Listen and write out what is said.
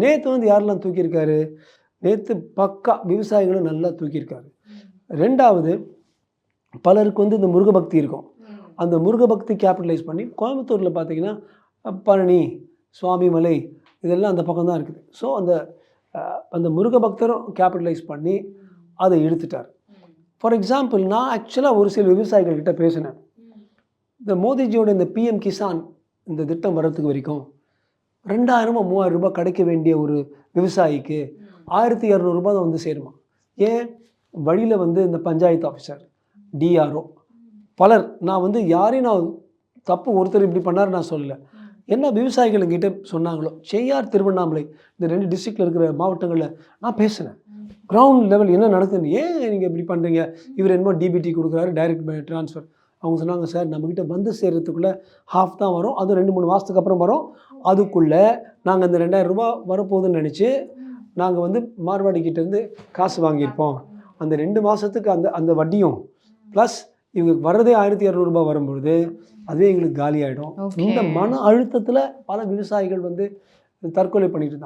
நேற்று வந்து யாரெல்லாம் தூக்கியிருக்காரு, நேற்று பக்கா விவசாயிகளும் நல்லா தூக்கியிருக்காரு. 2வது பலருக்கு வந்து இந்த முருக பக்தி இருக்கும். அந்த முருக பக்தி கேபிட்டலைஸ் பண்ணி கோயம்புத்தூரில் பார்த்தீங்கன்னா பழனி, சுவாமிமலை இதெல்லாம் அந்த பக்கம் தான் இருக்குது. ஸோ அந்த முருக பக்தரும் கேபிட்டலைஸ் பண்ணி அதை இழுத்துட்டார். ஃபார் எக்ஸாம்பிள் நான் ஆக்சுவலாக ஒரு சில விவசாயிகள்கிட்ட பேசினேன். இந்த மோடிஜியோட இந்த பிஎம் கிசான் இந்த திட்டம் வர்றதுக்கு வரைக்கும் 2000 3000 கிடைக்க வேண்டிய ஒரு விவசாயிக்கு 1200 தான் வந்து சேருமா. ஏன் வழியில் வந்து இந்த பஞ்சாயத்து ஆஃபீஸர், டிஆர்ஓ பலர், நான் வந்து யாரையும் நான் தப்பு ஒருத்தர் இப்படி பண்ணார் நான் சொல்லலை, என்ன விவசாயிகள் என்கிட்ட சொன்னாங்களோ, செய்யார், திருவண்ணாமலை இந்த 2 டிஸ்ட்ரிக்டில் இருக்கிற மாவட்டங்களில் நான் பேசினேன். கிரவுண்ட் லெவல் என்ன நடக்குதுன்னு, ஏன் நீங்கள் இப்படி பண்ணுறீங்க, இவர் என்னமோ டிபிடி கொடுக்குறாரு, டைரக்ட் ட்ரான்ஸ்ஃபர். அவங்க சொன்னாங்க, சார் நம்மக்கிட்ட வந்து சேர்கிறதுக்குள்ளே ஹாஃப் தான் வரும், அது 2-3 மாதத்துக்கு அப்புறம் வரும், அதுக்குள்ளே நாங்கள் அந்த 2000 ரூபா வரப்போகுதுன்னு நினச்சி நாங்கள் வந்து மார்வாடிக்கிட்டேருந்து காசு வாங்கியிருப்போம். அந்த 2 மாதத்துக்கு அந்த வட்டியும் ப்ளஸ் இவங்க வர்றதே 1200 வரும்பொழுது அதுவே எங்களுக்கு காலியாகிடும். இந்த மன அழுத்தத்தில் பல விவசாயிகள் வந்து தற்கொலை பண்ணிட்டு இருந்தாங்க.